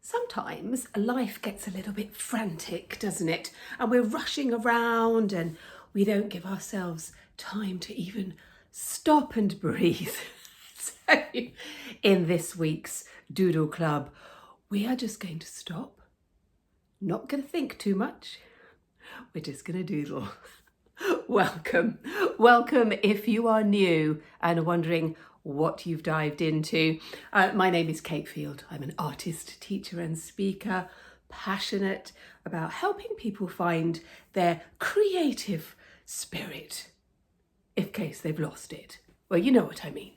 Sometimes life gets a little bit frantic, doesn't it? And we're rushing around and we don't give ourselves time to even stop and breathe. So in this week's Doodle Club, we are just going to stop, not going to think too much. We're just going to doodle. Welcome. Welcome if you are new and wondering what you've dived into. My name is Kate Field. I'm an artist, teacher and speaker, passionate about helping people find their creative spirit, in case they've lost it. Well, you know what I mean.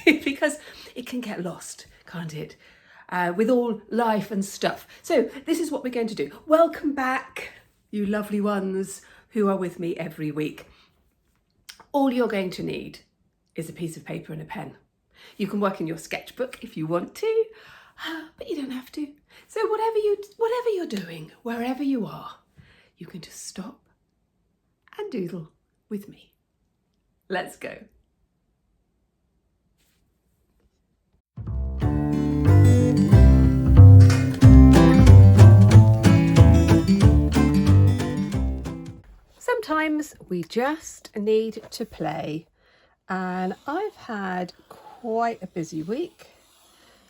Because it can get lost, can't it? With all life and stuff. So this is what we're going to do. Welcome back, you lovely ones who are with me every week. All you're going to need is a piece of paper and a pen. You can work in your sketchbook if you want to, but you don't have to. So whatever you're doing, wherever you are, you can just stop and doodle with me. Let's go. Sometimes we just need to play, and I've had quite a busy week.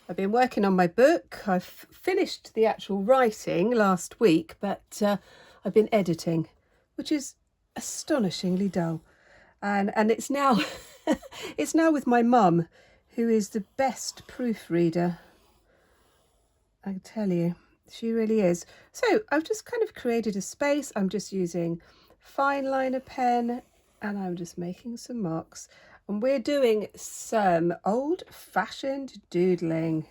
I've been working on my book. I've finished the actual writing last week, but I've been editing, which is astonishingly dull. And it's now it's now with my mum, who is the best proofreader. I can tell you, she really is. So I've just kind of created a space. I'm just using fine liner pen and I'm just making some marks. And we're doing some old-fashioned doodling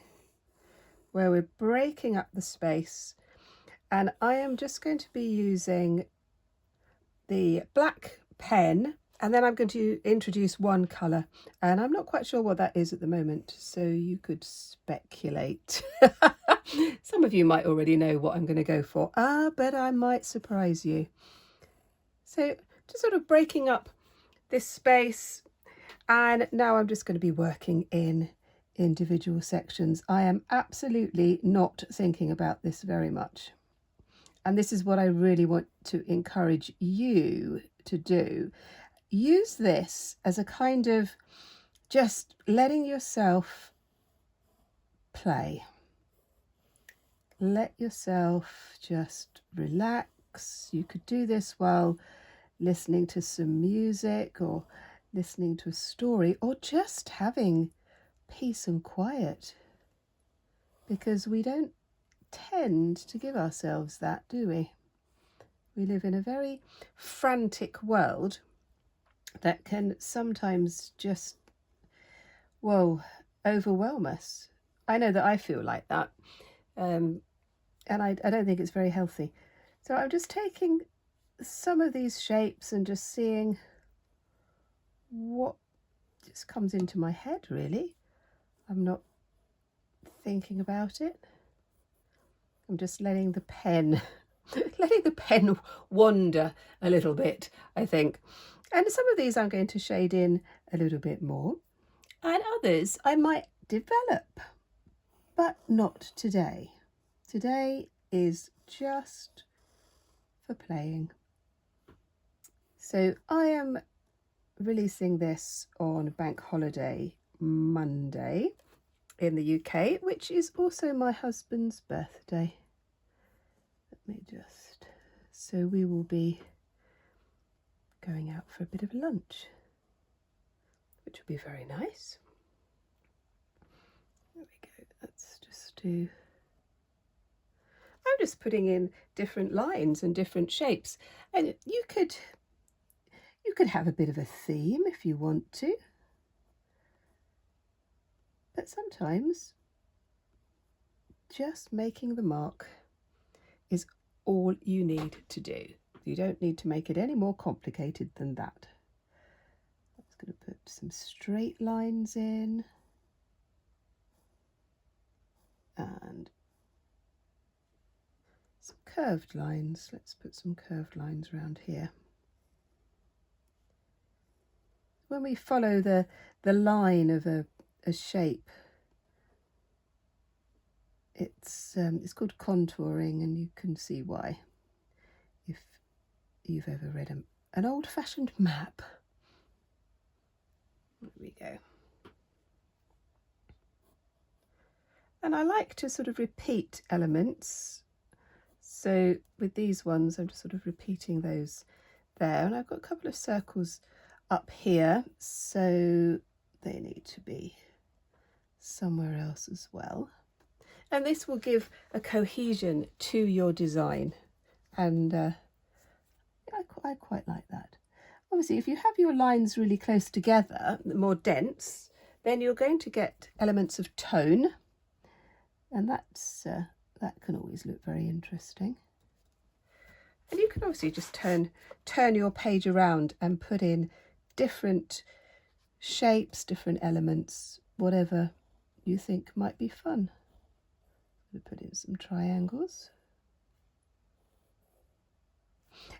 where we're breaking up the space. And I am just going to be using the black pen, and then I'm going to introduce one colour. And I'm not quite sure what that is at the moment, so you could speculate. Some of you might already know what I'm going to go for, but I might surprise you. So just sort of breaking up this space, and now I'm just going to be working in individual sections. I am absolutely not thinking about this very much. And this is what I really want to encourage you to do. Use this as a kind of just letting yourself play. Let yourself just relax. You could do this while listening to some music or listening to a story, or just having peace and quiet, because we don't tend to give ourselves that, do we? We live in a very frantic world that can sometimes just, well, overwhelm us. I know that I feel like that, and I don't think it's very healthy. So I'm just taking some of these shapes and just seeing what just comes into my head, really. I'm not thinking about it. I'm just letting the pen wander a little bit, I think. And some of these I'm going to shade in a little bit more, and others I might develop, but not today. Today is just for playing. So I am releasing this on Bank Holiday Monday in the UK, which is also my husband's birthday. Let me just, so we will be going out for a bit of lunch, which will be very nice. There we go. Let's just do, I'm just putting in different lines and different shapes, and you could have a bit of a theme if you want to, but sometimes just making the mark is all you need to do. You don't need to make it any more complicated than that. I'm just going to put some straight lines in and some curved lines. Let's put some curved lines around here. When we follow the line of a shape, it's it's called contouring, and you can see why if you've ever read an old-fashioned map. There we go. And I like to sort of repeat elements. So with these ones, I'm just sort of repeating those there. And I've got a couple of circles up here, so they need to be somewhere else as well. And this will give a cohesion to your design. And I quite like that. Obviously, if you have your lines really close together, more dense, then you're going to get elements of tone. And that's that can always look very interesting. And you can obviously just turn your page around and put in different shapes, different elements, whatever you think might be fun. I'm going to put in some triangles.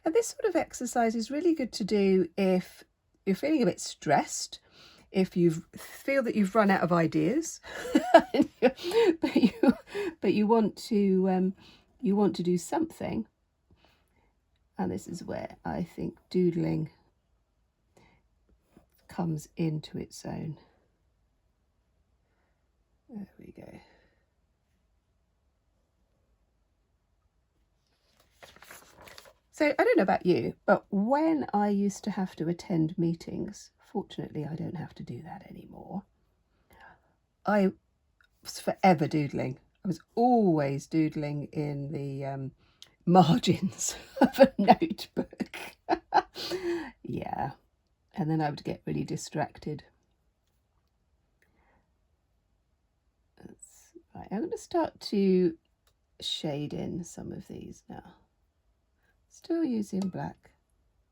And this sort of exercise is really good to do if you're feeling a bit stressed, if you feel that you've run out of ideas, but you want to do something. And this is where I think doodling comes into its own. There we go. So I don't know about you, but when I used to have to attend meetings, fortunately I don't have to do that anymore. I was forever doodling. I was always doodling in the margins of a notebook. Yeah, and then I would get really distracted. Right, I'm going to start to shade in some of these now. Still using black.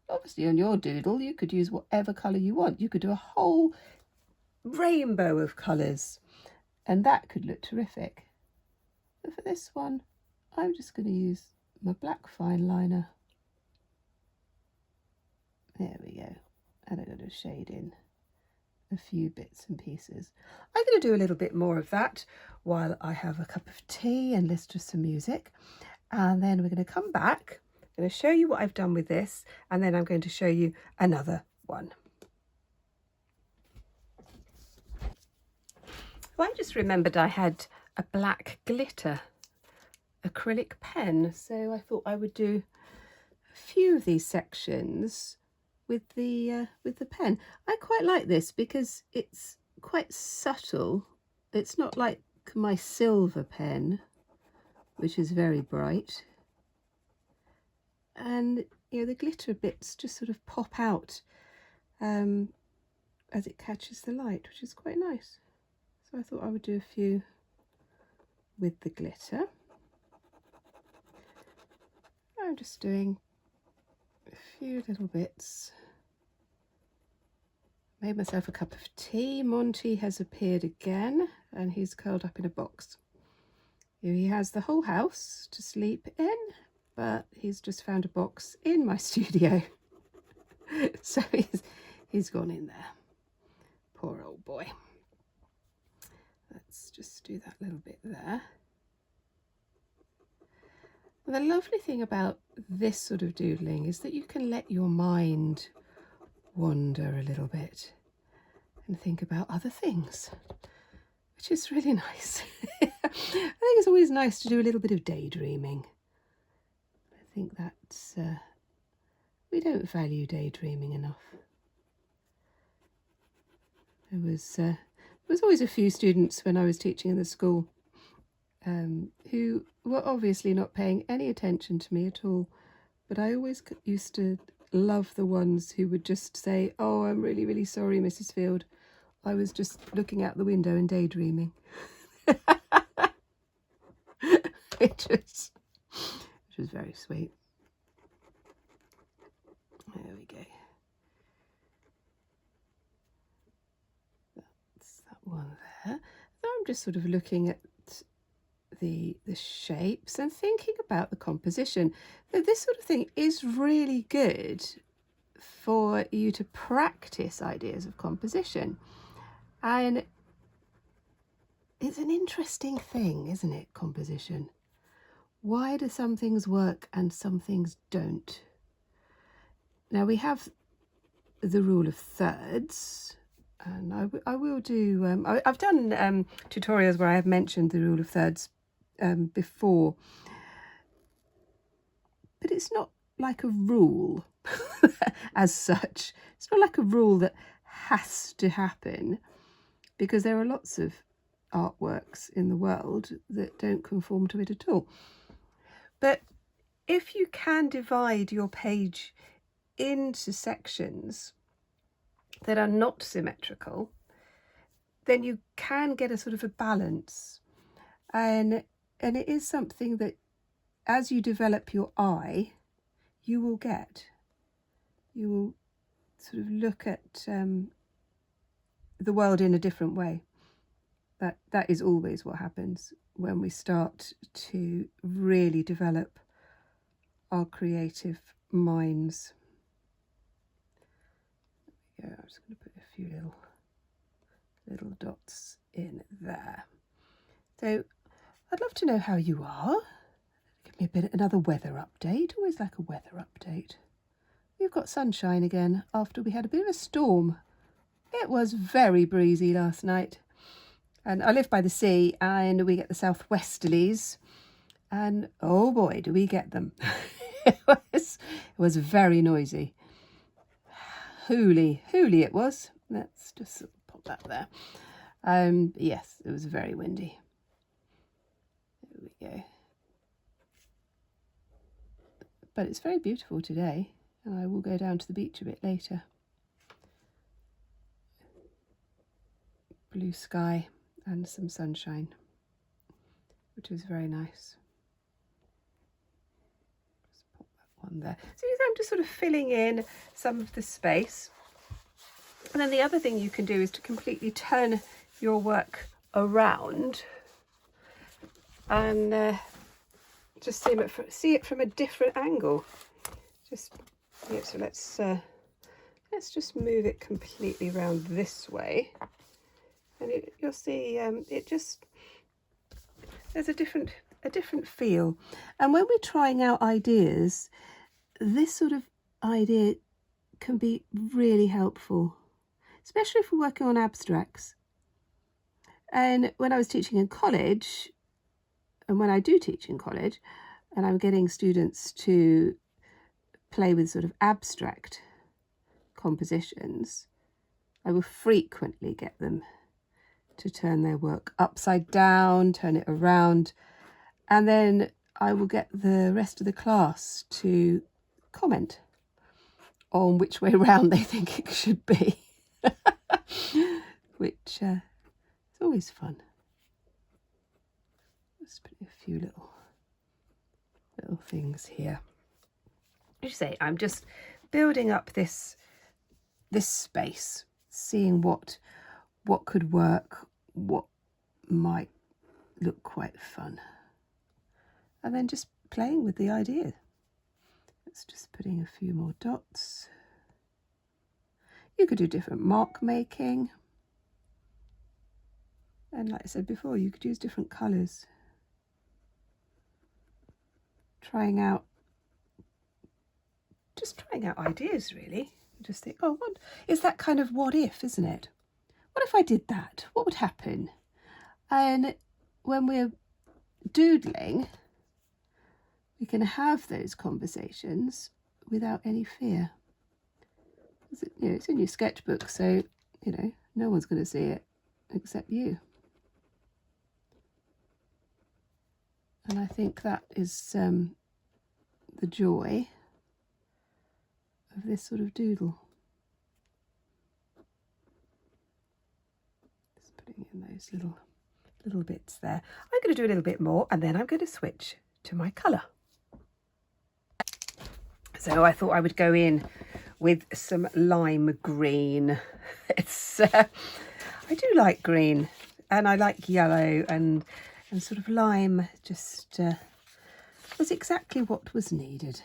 Obviously on your doodle you could use whatever colour you want. You could do a whole rainbow of colours and that could look terrific. But for this one I'm just going to use my black fine liner. There we go. And I'm going to shade in a few bits and pieces. I'm going to do a little bit more of that while I have a cup of tea and listen to some music, and then we're going to come back. I'm going to show you what I've done with this, and then I'm going to show you another one. Well, I just remembered I had a black glitter acrylic pen, so I thought I would do a few of these sections with the pen. I quite like this because it's quite subtle. It's not like my silver pen, which is very bright, and you know the glitter bits just sort of pop out as it catches the light, which is quite nice. So I thought I would do a few with the glitter. I'm just doing a few little bits. Made myself a cup of tea. Monty has appeared again and he's curled up in a box. Here he has the whole house to sleep in, but he's just found a box in my studio. So he's gone in there. Poor old boy. Let's just do that little bit there. The lovely thing about this sort of doodling is that you can let your mind wander a little bit and think about other things, which is really nice. I think it's always nice to do a little bit of daydreaming. I think that's we don't value daydreaming enough. There was always a few students when I was teaching in the school who were obviously not paying any attention to me at all, but I always used to love the ones who would just say, "Oh, I'm really, really sorry, Mrs. Field. I was just looking out the window and daydreaming." Which was very sweet. There we go. That's that one there. So I'm just sort of looking at the shapes and thinking about the composition. So this sort of thing is really good for you to practice ideas of composition. And it's an interesting thing, isn't it, composition? Why do some things work and some things don't? Now we have the rule of thirds, and I will do, I've done tutorials where I have mentioned the rule of thirds before, but it's not like a rule as such. It's not like a rule that has to happen, because there are lots of artworks in the world that don't conform to it at all. But if you can divide your page into sections that are not symmetrical, then you can get a sort of a balance. And it is something that as you develop your eye, you will get. You will sort of look at the world in a different way. That is always what happens when we start to really develop our creative minds. Yeah, I'm just going to put a few little dots in there. So I'd love to know how you are. Give me another weather update. Always like a weather update. We've got sunshine again after we had a bit of a storm. It was very breezy last night. And I live by the sea and we get the southwesterlies. And oh boy, do we get them. It was very noisy. Hooly it was. Let's just pop that there. Yes, it was very windy. There we go. But it's very beautiful today, and I will go down to the beach a bit later. Blue sky and some sunshine, which is very nice. Just pop that one there. So I'm just sort of filling in some of the space. And then the other thing you can do is to completely turn your work around and just see it from a different angle. So let's just move it completely around this way, and you'll see there's a different feel. And when we're trying out ideas, this sort of idea can be really helpful, especially if we're working on abstracts. And when I was teaching in college, and when I do teach in college, and I'm getting students to play with sort of abstract compositions, I will frequently get them to turn their work upside down, turn it around, and then I will get the rest of the class to comment on which way round they think it should be, which is always fun. Just put a few little things here. As you say, I'm just building up this space, seeing what could work, what might look quite fun, and then just playing with the idea. It's just putting a few more dots. You could do different mark making, and like I said before, you could use different colours. Trying out ideas, really. Just think, oh, what is that kind of what if, isn't it? What if I did that? What would happen? And when we're doodling, we can have those conversations without any fear. It's in your sketchbook, so no one's going to see it except you. And I think that is the joy of this sort of doodle. Just putting in those little bits there. I'm going to do a little bit more, and then I'm going to switch to my colour. So I thought I would go in with some lime green. I do like green, and I like yellow, and sort of lime just was exactly what was needed.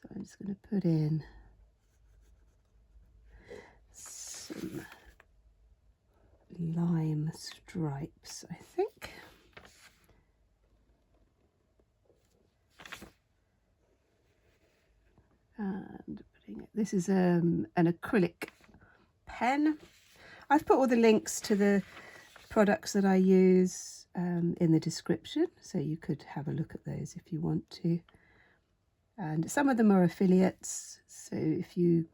So I'm just going to put in some lime stripes, I think. And putting it, this is an acrylic pen. I've put all the links to the products that I use in the description, so you could have a look at those if you want to. And some of them are affiliates, so if you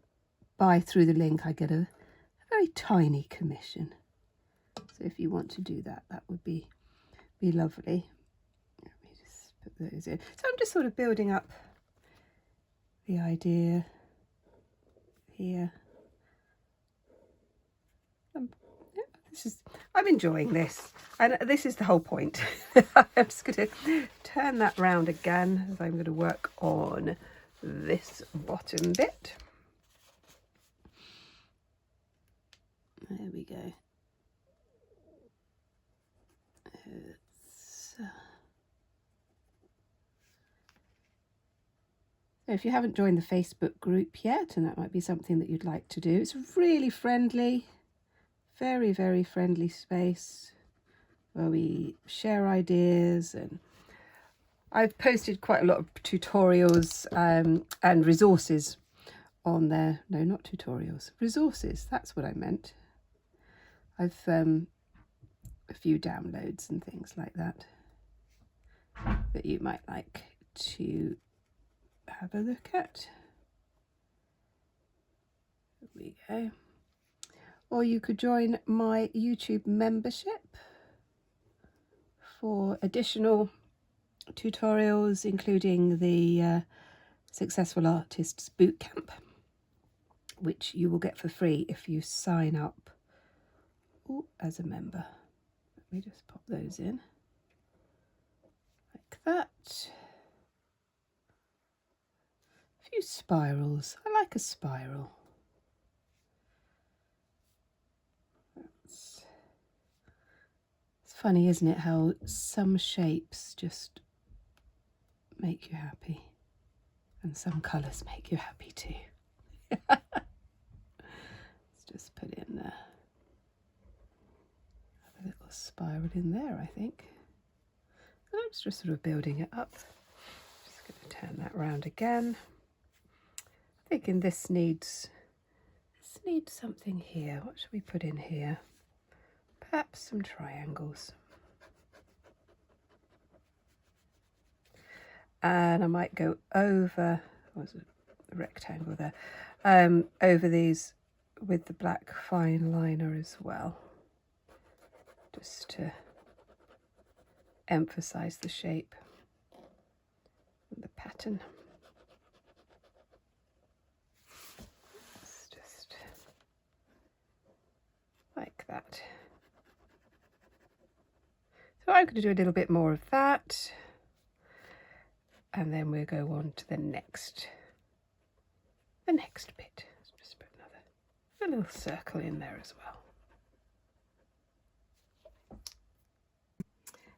buy through the link I get a very tiny commission. So if you want to do that, that would be lovely. Let me just put those in. So I'm just sort of building up the idea here. I'm enjoying this, and this is the whole point. I'm just going to turn that round again as I'm going to work on this bottom bit. There we go. So if you haven't joined the Facebook group yet, and that might be something that you'd like to do, it's really friendly. Very, very friendly space where we share ideas, and I've posted quite a lot of tutorials and resources on there. No, not tutorials, resources, that's what I meant. I've a few downloads and things like that that you might like to have a look at. There we go. Or you could join my YouTube membership for additional tutorials, including the Successful Artists Bootcamp, which you will get for free if you sign up as a member. Let me just pop those in like that. A few spirals. I like a spiral. It's funny, isn't it, how some shapes just make you happy and some colours make you happy too. Let's just put in a little spiral in there, I think. And I'm just sort of building it up. Just going to turn that round again. Thinking this needs something here. What should we put in here? Perhaps some triangles. And I might go over, what was it, a rectangle there, over these with the black fine liner as well, just to emphasize the shape and the pattern. It's just like that. So I'm going to do a little bit more of that, and then we'll go on to the next bit. Let's just put a little circle in there as well.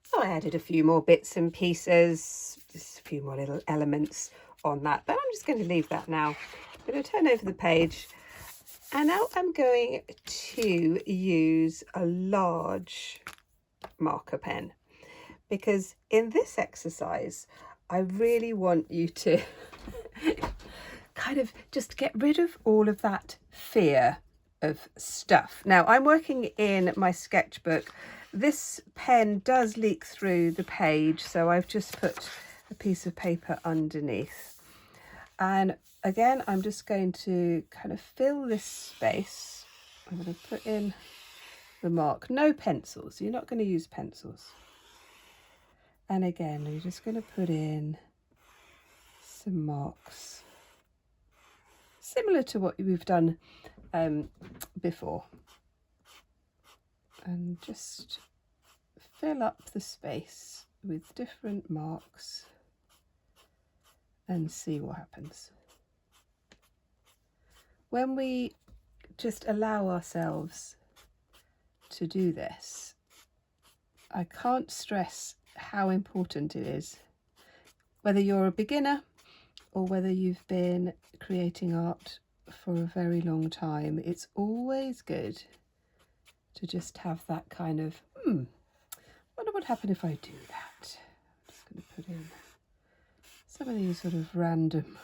So I added a few more bits and pieces, just a few more little elements on that, but I'm just going to leave that now. I'm going to turn over the page, and now I'm going to use a large marker pen, because in this exercise I really want you to kind of just get rid of all of that fear of stuff. Now I'm working in my sketchbook. This pen does leak through the page, so I've just put a piece of paper underneath, and again I'm just going to kind of fill this space. I'm going to put in the mark. No pencils, you're not going to use pencils. And again, you're just going to put in some marks, similar to what we've done before. And just fill up the space with different marks and see what happens. When we just allow ourselves to do this, I can't stress how important it is, whether you're a beginner or whether you've been creating art for a very long time. It's always good to just have that kind of, wonder what would happen if I do that. I'm just going to put in some of these sort of random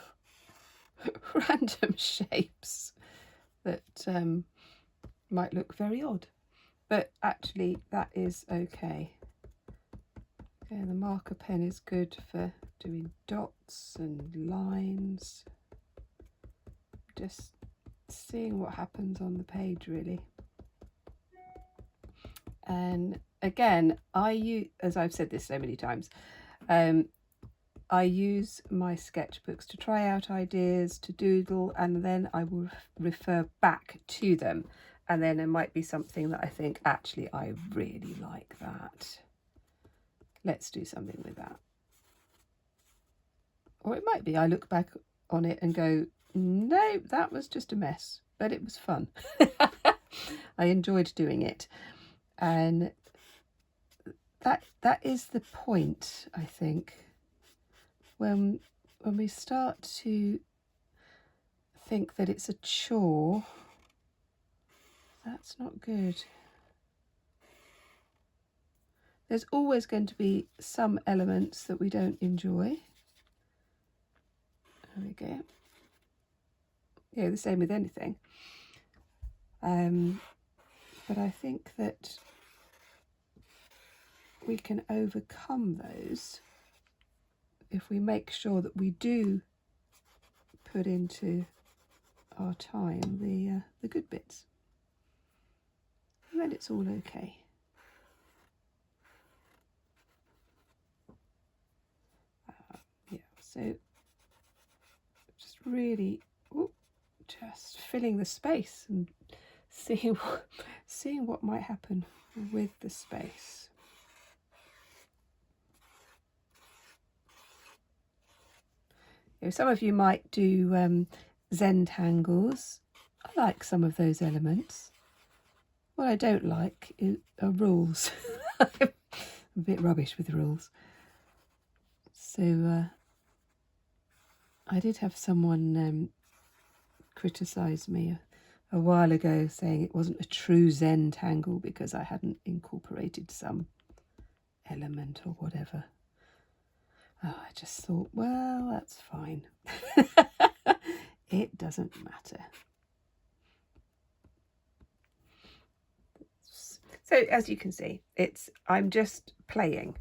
shapes that might look very odd, but actually that is okay. Okay, the marker pen is good for doing dots and lines, just seeing what happens on the page really. And again, as I've said this so many times, I use my sketchbooks to try out ideas, to doodle, and then I will refer back to them. And then there might be something that I think, actually, I really like that. Let's do something with that. Or it might be I look back on it and go, no, that was just a mess, but it was fun. I enjoyed doing it. And that is the point, I think. When we start to think that it's a chore, that's not good. There's always going to be some elements that we don't enjoy. There we go. Yeah, the same with anything. But I think that we can overcome those if we make sure that we do put into our time the good bits, and then it's all okay. Yeah, so just really just filling the space and seeing what might happen with the space. Some of you might do Zentangles. I like some of those elements. What I don't like are rules. I'm a bit rubbish with rules. So I did have someone criticise me a while ago, saying it wasn't a true Zentangle because I hadn't incorporated some element or whatever. Oh, I just thought, well, that's fine. It doesn't matter. So as you can see, I'm just playing,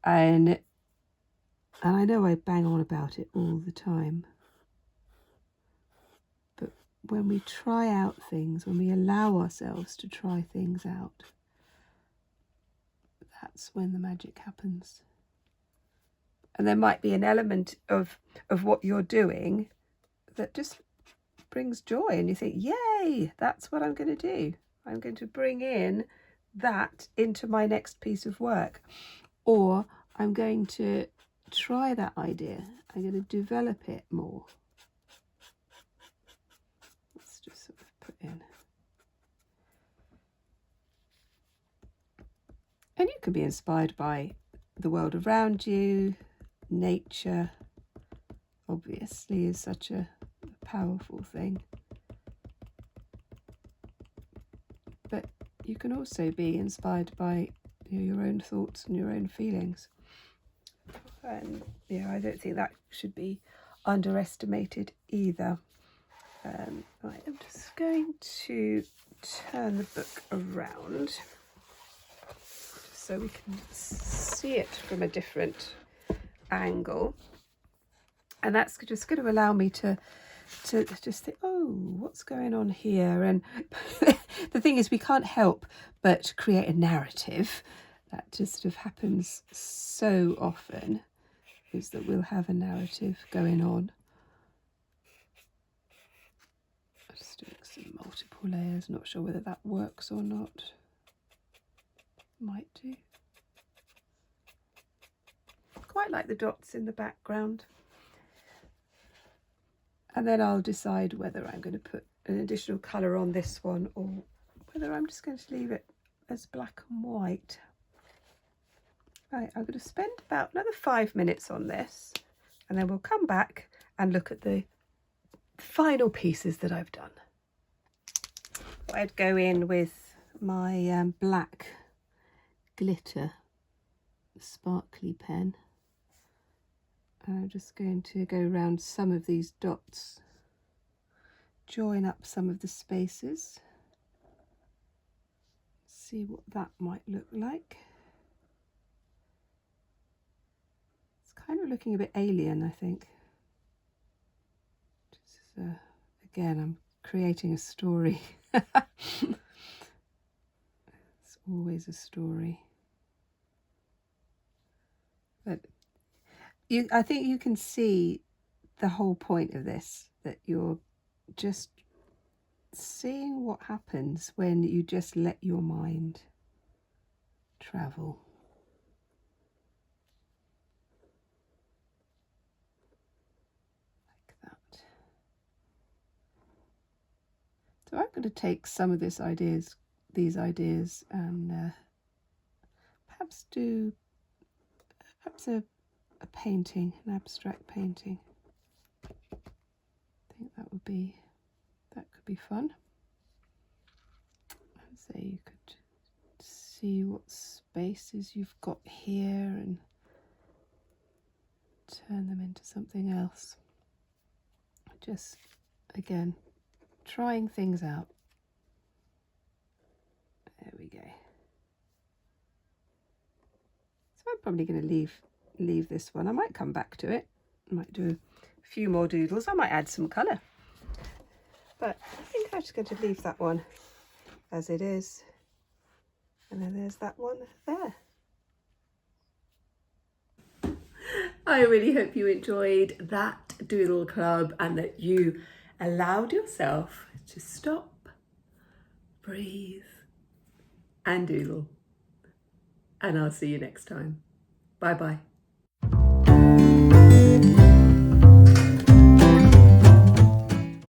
and I know I bang on about it all the time, but when we try out things, when we allow ourselves to try things out, that's when the magic happens. And there might be an element of what you're doing that just brings joy, and you think, yay, that's what I'm going to do. I'm going to bring in that into my next piece of work, or I'm going to try that idea. I'm going to develop it more. Let's just sort of put in. And you can be inspired by the world around you. Nature obviously is such a powerful thing, but you can also be inspired by your own thoughts and your own feelings, and I don't think that should be underestimated either. Right, I'm just going to turn the book around just so we can see it from a different angle, and that's just going to allow me to just think, oh, what's going on here? And the thing is, we can't help but create a narrative. That just sort of happens so often, is that we'll have a narrative going on. I'm just doing some multiple layers, not sure whether that works or not. Might do. Quite like the dots in the background. And then I'll decide whether I'm going to put an additional colour on this one, or whether I'm just going to leave it as black and white. Right, I'm going to spend about another 5 minutes on this, and then we'll come back and look at the final pieces that I've done. I'd go in with my black glitter sparkly pen. I'm just going to go around some of these dots, join up some of the spaces, see what that might look like. It's kind of looking a bit alien, I think. Just, again, I'm creating a story. It's always a story. But I think you can see the whole point of this, that you're just seeing what happens when you just let your mind travel. Like that. So I'm going to take some of these ideas and perhaps do a painting, an abstract painting. I think that could be fun. So you could see what spaces you've got here and turn them into something else. Just, again, trying things out. There we go. So I'm probably going to leave this one. I might come back to it. I might do a few more doodles. I might add some colour. But I think I'm just going to leave that one as it is. And then there's that one there. I really hope you enjoyed that doodle club and that you allowed yourself to stop, breathe and doodle. And I'll see you next time. Bye bye.